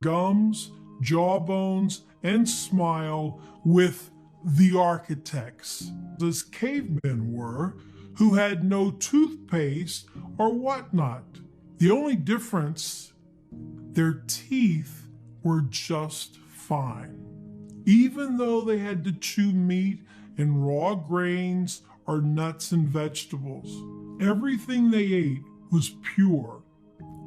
gums, jawbones, and smile with the architects, as cavemen were, who had no toothpaste or whatnot. The only difference, their teeth were just fine. Even though they had to chew meat and raw grains or nuts and vegetables, everything they ate was pure.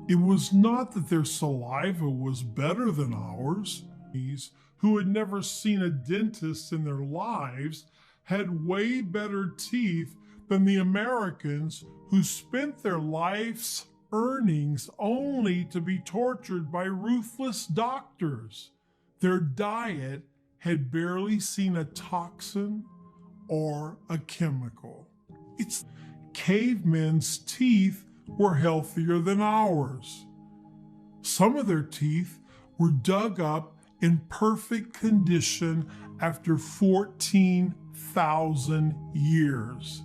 It was not that their saliva was better than ours. These who had never seen a dentist in their lives had way better teeth than the Americans who spent their life's earnings only to be tortured by ruthless doctors. Their diet had barely seen a toxin or a chemical. It's cavemen's teeth were healthier than ours. Some of their teeth were dug up in perfect condition after 14,000 years.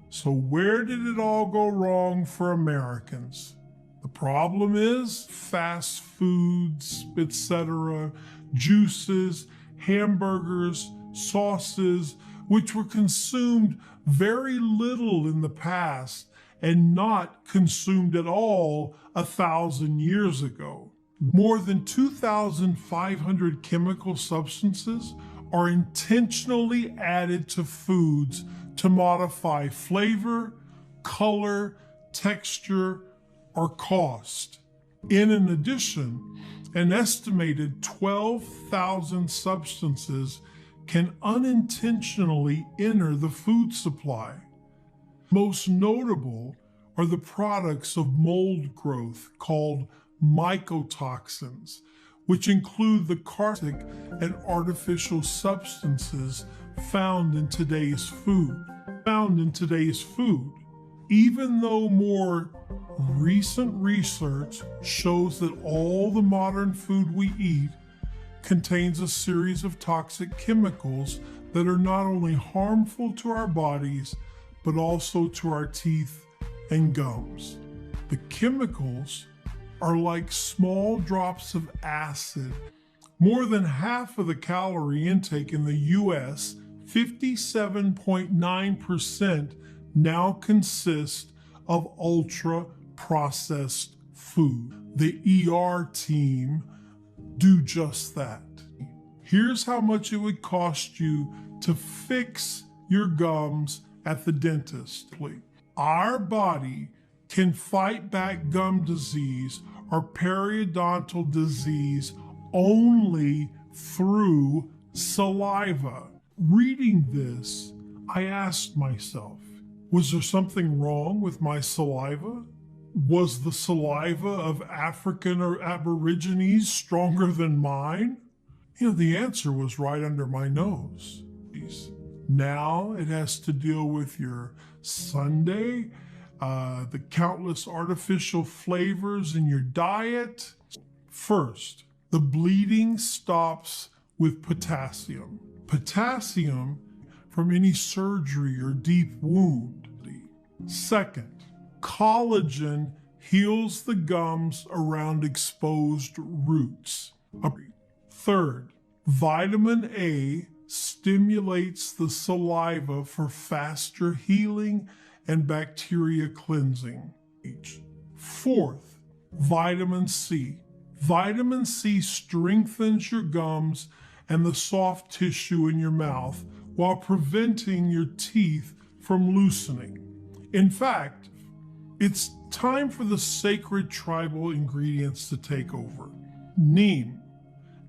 So where did it all go wrong for Americans? The problem is fast foods, etc., juices, hamburgers, sauces, which were consumed very little in the past and not consumed at all 1,000 years ago. More than 2,500 chemical substances are intentionally added to foods to modify flavor, color, texture, or cost. In addition, an estimated 12,000 substances can unintentionally enter the food supply. Most notable are the products of mold growth called mycotoxins, which include the toxic and artificial substances found in today's food. Even though more recent research shows that all the modern food we eat contains a series of toxic chemicals that are not only harmful to our bodies, but also to our teeth and gums. The chemicals are like small drops of acid. More than half of the calorie intake in the US, 57.9%, now consists of ultra-processed food. The ER team do just that. Here's how much it would cost you to fix your gums at the dentist. Our body can fight back gum disease or periodontal disease only through saliva. Reading this, I asked myself, was there something wrong with my saliva? Was the saliva of African or Aborigines stronger than mine? The answer was right under my nose. Now it has to deal with your sundae, the countless artificial flavors in your diet. First, the bleeding stops with potassium. Potassium from any surgery or deep wound. Second, collagen heals the gums around exposed roots. Third, vitamin A stimulates the saliva for faster healing and bacteria cleansing. Fourth, vitamin C. Vitamin C strengthens your gums and the soft tissue in your mouth while preventing your teeth from loosening. In fact, it's time for the sacred tribal ingredients to take over. Neem,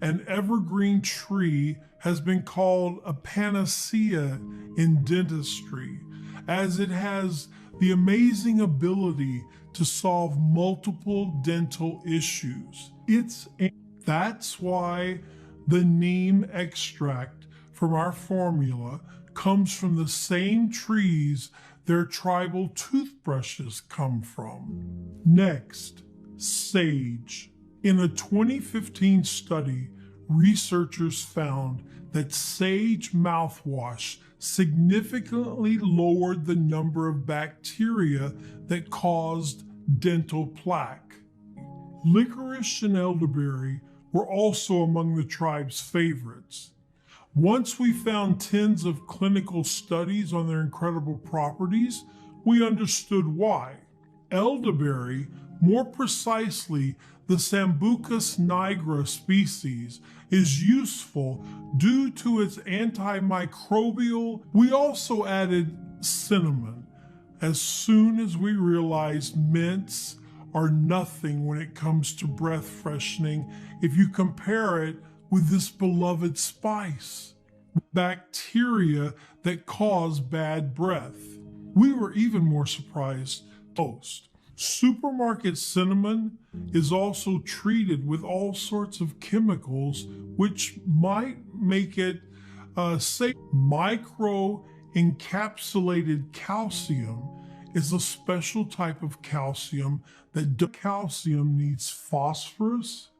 an evergreen tree, has been called a panacea in dentistry, as it has the amazing ability to solve multiple dental issues. That's why the neem extract from our formula comes from the same trees their tribal toothbrushes come from. Next, sage. In a 2015 study, researchers found that sage mouthwash significantly lowered the number of bacteria that caused dental plaque. Licorice and elderberry were also among the tribe's favorites. Once we found tens of clinical studies on their incredible properties, we understood why. Elderberry, more precisely the Sambucus nigra species, is useful due to its antimicrobial. We also added cinnamon as soon as we realized mints are nothing when it comes to breath freshening if you compare it with this beloved spice. Bacteria that cause bad breath. We were even more surprised. Toast. Supermarket cinnamon is also treated with all sorts of chemicals which might make it safe. Micro encapsulated calcium is a special type of calcium that calcium needs phosphorus,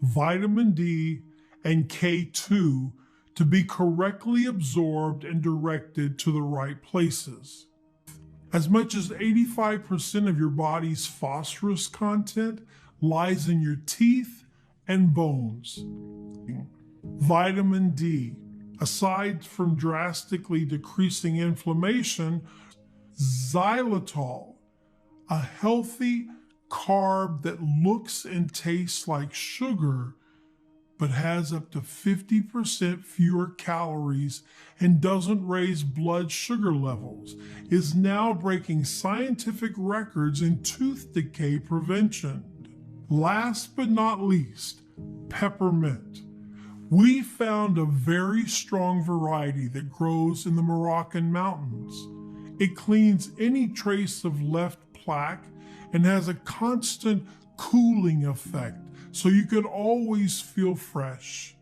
vitamin D, and K2 to be correctly absorbed and directed to the right places. As much as 85% of your body's phosphorus content lies in your teeth and bones. Vitamin D, aside from drastically decreasing inflammation, xylitol, a healthy carb that looks and tastes like sugar but has up to 50% fewer calories and doesn't raise blood sugar levels, is now breaking scientific records in tooth decay prevention. Last but not least, peppermint. We found a very strong variety that grows in the Moroccan mountains. It cleans any trace of left plaque and has a constant cooling effect, so you can always feel fresh.